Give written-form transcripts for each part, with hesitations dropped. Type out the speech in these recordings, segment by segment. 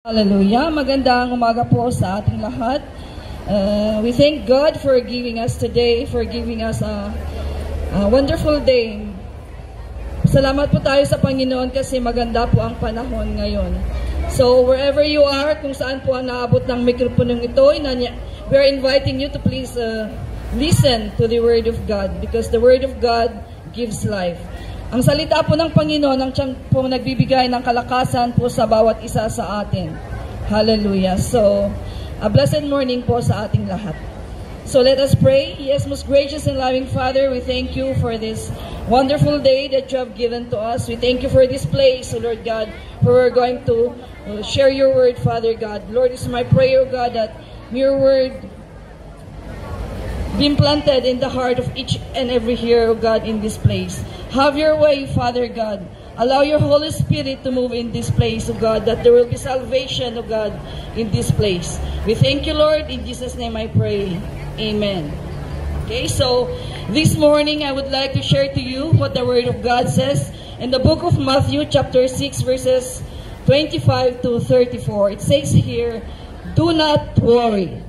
Hallelujah. Magandang umaga po sa ating lahat. We thank God for giving us today, for giving us a wonderful day. Salamat po tayo sa Panginoon kasi maganda po ang panahon ngayon. So wherever you are, kung saan po ang naabot ng mikroponong ito, we are inviting you to please listen to the Word of God because the Word of God gives life. Ang salita po ng Panginoon ang siyang po nagbibigay ng kalakasan po sa bawat isa sa atin. Hallelujah. So, a blessed morning po sa ating lahat. So, let us pray. Yes, most gracious and loving Father, we thank you for this wonderful day that you have given to us. We thank you for this place, Lord God, where we're going to share your word, Father God. Lord, it's my prayer, God, that your word be implanted in the heart of each and every hearer, God, in this place. Have your way, Father God. Allow your Holy Spirit to move in this place, O God, that there will be salvation, O God, in this place. We thank you, Lord. In Jesus' name I pray. Amen. Okay, so this morning I would like to share to you what the Word of God says in the book of Matthew, chapter 6, verses 25 to 34. It says here, do not worry.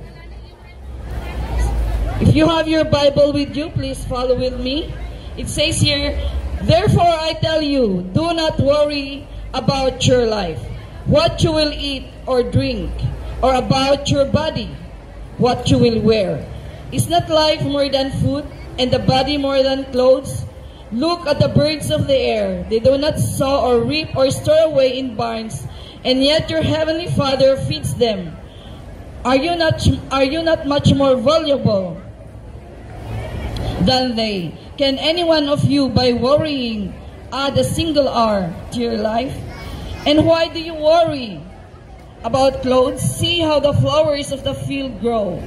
If you have your Bible with you, please follow with me. It says here, therefore I tell you, do not worry about your life, what you will eat or drink, or about your body, what you will wear. Is not life more than food, and the body more than clothes? Look at the birds of the air. They do not sow or reap or store away in barns, and yet your heavenly Father feeds them. Are you not much more valuable than they? Can any one of you, by worrying, add a single hour to your life? And why do you worry about clothes? See how the flowers of the field grow.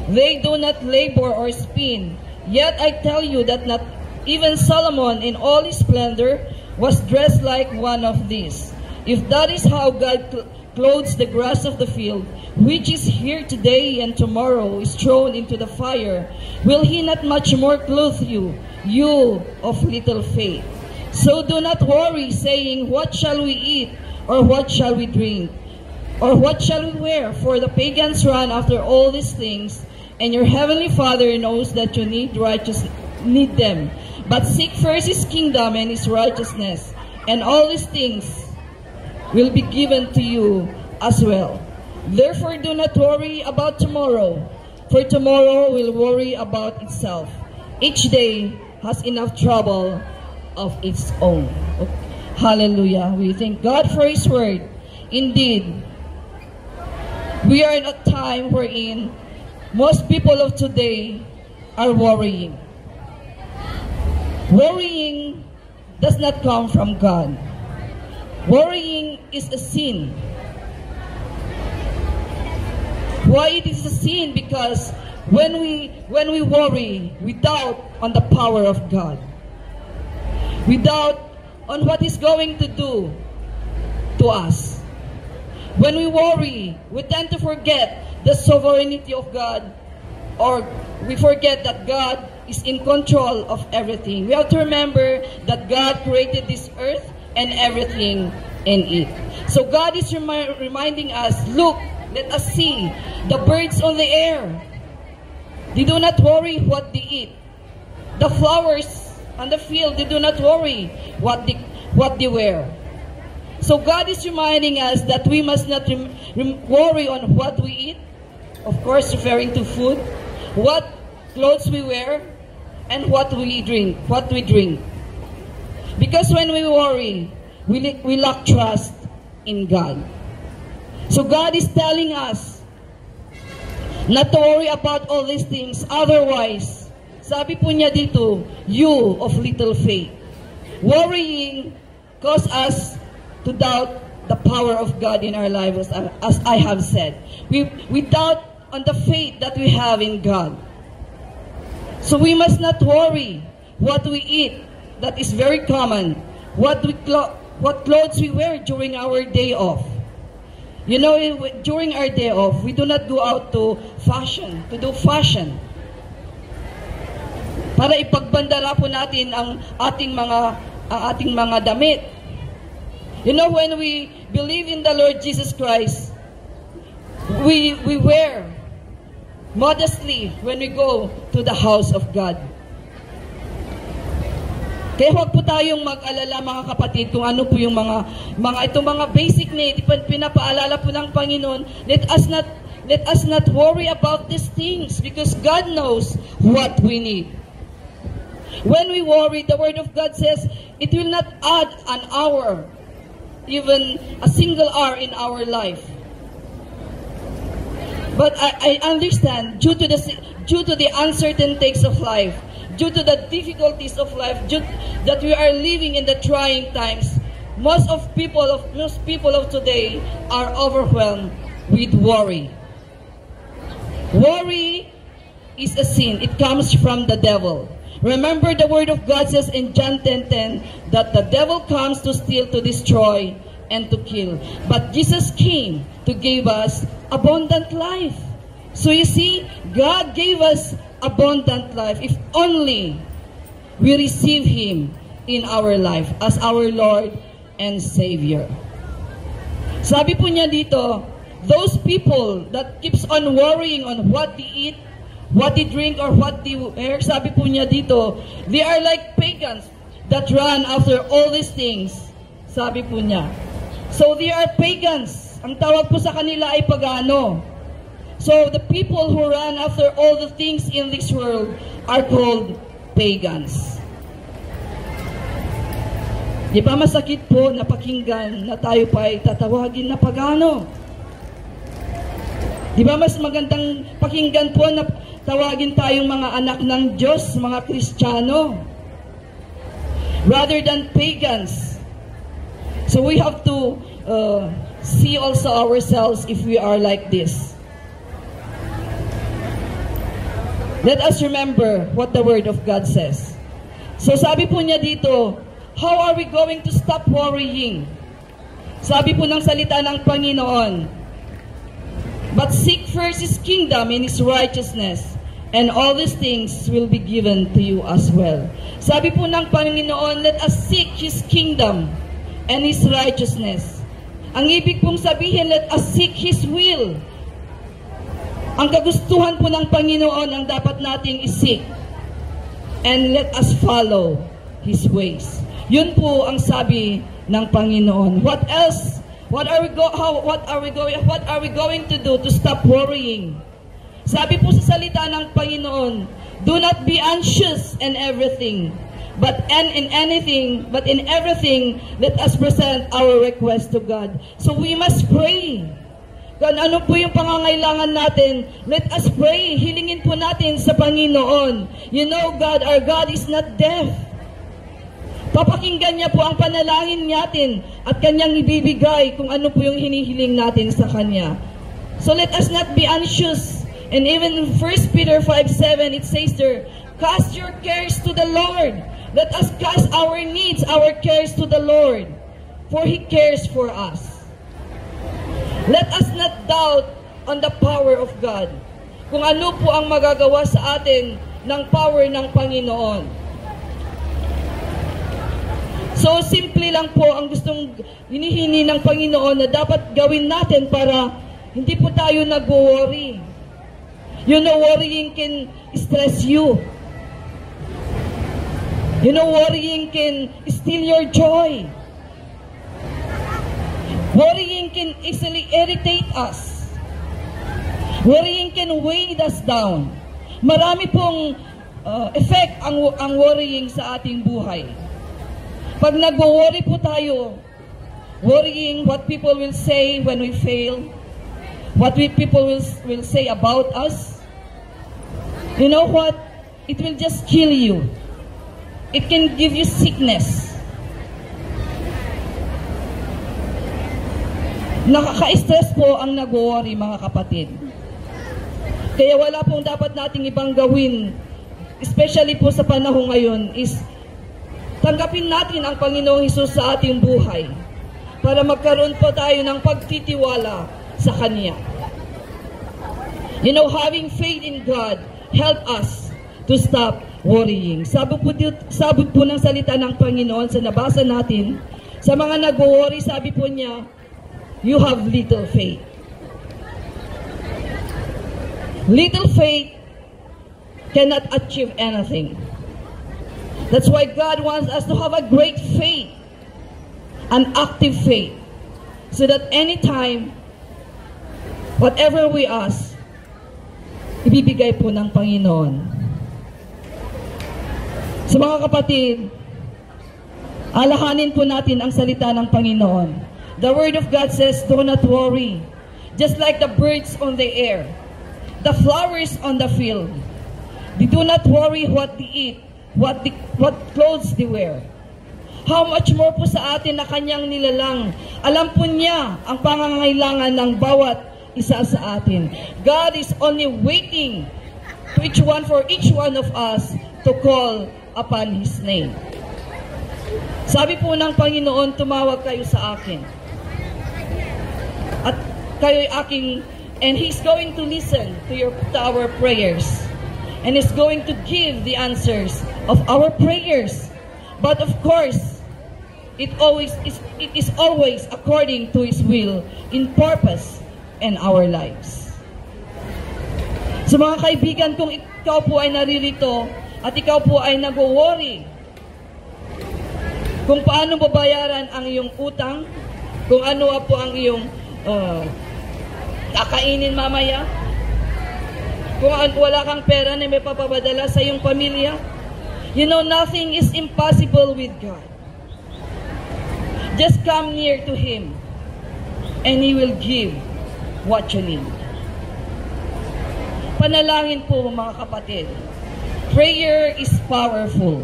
They do not labor or spin. Yet I tell you that not even Solomon in all his splendor was dressed like one of these. If that is how God clothes the grass of the field, which is here today and tomorrow is thrown into the fire, will he not much more clothe you, you of little faith? So do not worry, saying, what shall we eat, or what shall we drink, or what shall we wear? For the pagans run after all these things, and your heavenly Father knows that you need them. But seek first his kingdom and his righteousness, and all these things will be given to you as well. Therefore do not worry about tomorrow, for tomorrow will worry about itself. Each day has enough trouble of its own. Hallelujah. We thank God for his word. Indeed, we are in a time wherein most people of today are worrying. Worrying does not come from God. Worrying is a sin. Why it is a sin? Because when we worry, we doubt on the power of God. We doubt on what He's going to do to us. When we worry, we tend to forget the sovereignty of God, or we forget that God is in control of everything. We have to remember that God created this earth and everything in it. So God is reminding us, look, let us see the birds on the air. They do not worry what they eat. The flowers on the field, they do not worry what they wear. So God is reminding us that we must not worry on what we eat, of course referring to food, what clothes we wear, and what we drink. Because when we worry, we lack trust in God. So God is telling us not to worry about all these things. Otherwise, sabi po niya dito, you of little faith. Worrying causes us to doubt the power of God in our lives, as I have said. We doubt on the faith that we have in God. So we must not worry what we eat. That is very common. What clothes we wear during our day off. You know, during our day off, we do not go out to do fashion. Para ipagbandara po natin ang ating mga damit. You know, when we believe in the Lord Jesus Christ, we wear modestly when we go to the house of God. Kaya huwag po tayong mag-alala mga kapatid kung ano po yung itong mga basic need pinapaalala po ng Panginoon. Let us not worry about these things because God knows what we need. When we worry, the Word of God says it will not add an hour, even a single hour in our life. But I understand due to the uncertainties of life, due to the difficulties of life, that we are living in the trying times, most people of today are overwhelmed with worry. Worry is a sin. It comes from the devil. Remember the Word of God says in John 10:10 that the devil comes to steal, to destroy, and to kill. But Jesus came to give us abundant life. So you see, God gave us abundant life if only we receive Him in our life as our Lord and Savior. Sabi po niya dito, those people that keeps on worrying on what they eat, what they drink, or what they wear, sabi po niya dito, they are like pagans that run after all these things. Sabi po niya. So they are pagans. Ang tawag po sa kanila ay pagano. So the people who run after all the things in this world are called pagans. Di ba masakit po na pakinggan na tayo pa ay tatawagin na pagano? Di ba mas magandang pakinggan po na tawagin tayong mga anak ng Diyos, mga Kristiyano, rather than pagans? So we have to see also ourselves if we are like this. Let us remember what the Word of God says. So sabi po niya dito, how are we going to stop worrying? Sabi po ng salita ng Panginoon, but seek first His kingdom and His righteousness, and all these things will be given to you as well. Sabi po ng Panginoon, let us seek His kingdom and His righteousness. Ang ibig pong sabihin, let us seek His will. Ang kagustuhan po ng Panginoon ang dapat nating isik. And let us follow His ways. Yun po ang sabi ng Panginoon. What else? What are we going to do to stop worrying? Sabi po sa salita ng Panginoon, do not be anxious in everything, but in everything, let us present our request to God. So we must pray. Kung ano po yung pangangailangan natin, let us pray. Hilingin po natin sa Panginoon. You know, our God is not deaf. Papakinggan niya po ang panalangin natin at kanyang ibibigay kung ano po yung hinihiling natin sa kanya. So let us not be anxious. And even in 1 Peter 5:7, it says there, cast your cares to the Lord. Let us cast our needs, our cares to the Lord, for He cares for us. Let us not doubt on the power of God. Kung ano po ang magagawa sa atin ng power ng Panginoon. So, simple lang po ang gustong hinihini ng Panginoon na dapat gawin natin para hindi po tayo nag-worry. You know, worrying can stress you. You know, worrying can steal your joy. Worrying can easily irritate us. Worrying can weigh us down. Marami pong effect ang worrying sa ating buhay. Pag nag-worry po tayo, worrying what people will say when we fail, what people will say about us, you know what? It will just kill you. It can give you sickness. Nakaka-stress po ang nag-worry, mga kapatid. Kaya wala pong dapat nating ibang gawin, especially po sa panahon ngayon, is tanggapin natin ang Panginoong Hesus sa ating buhay para magkaroon po tayo ng pagtitiwala sa Kanya. You know, having faith in God help us to stop worrying. Sabi po ng salita ng Panginoon sa nabasa natin, sa mga nag-worry, sabi po niya, you have little faith. Little faith cannot achieve anything. That's why God wants us to have a great faith, an active faith, so that anytime, whatever we ask, ibibigay po ng Panginoon. So mga kapatid, alalahanin po natin ang salita ng Panginoon. The Word of God says, do not worry. Just like the birds on the air, the flowers on the field, they do not worry what they eat, what clothes they wear. How much more po sa atin na kanyang nilalang. Alam po niya ang pangangailangan ng bawat isa sa atin. God is only waiting for each one of us to call upon His name. Sabi po ng Panginoon, tumawag kayo sa akin. At kayo'y aking, and He's going to listen to our prayers. And He's going to give the answers of our prayers. But of course, it is always according to His will in purpose in our lives. So mga kaibigan, kung ikaw po ay naririto at ikaw po ay nag-worry kung paano babayaran ang iyong utang, kung ano po ang iyong kakainin mamaya, kung wala kang pera na may papapadala sa iyong pamilya, you know, nothing is impossible with God. Just come near to Him and He will give what you need. Panalangin po mga kapatid. Prayer is powerful.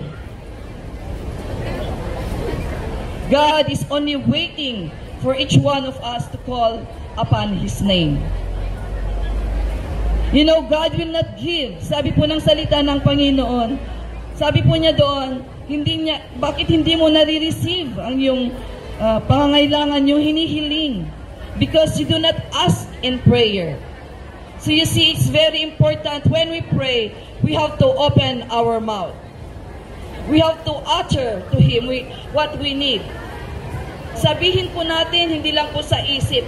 God is only waiting for each one of us to call upon His name. You know, God will not give. Sabi po ng salita ng Panginoon, sabi po niya doon, bakit hindi mo nare-receive ang iyong pangangailangan, yung hinihiling? Because you do not ask in prayer. So you see, it's very important when we pray, we have to open our mouth. We have to utter to Him what we need. Sabihin po natin, hindi lang po sa isip.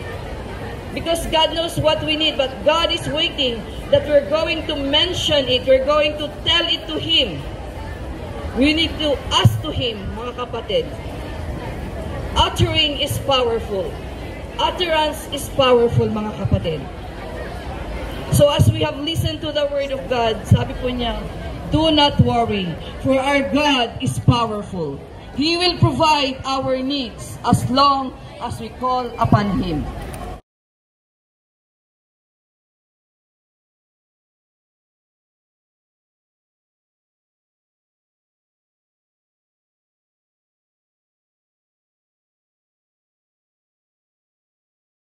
Because God knows what we need, but God is waiting that we're going to mention it, we're going to tell it to Him. We need to ask to Him, mga kapatid. Uttering is powerful. Utterance is powerful, mga kapatid. So as we have listened to the Word of God, sabi po niya, do not worry, for our God is powerful. He will provide our needs as long as we call upon Him.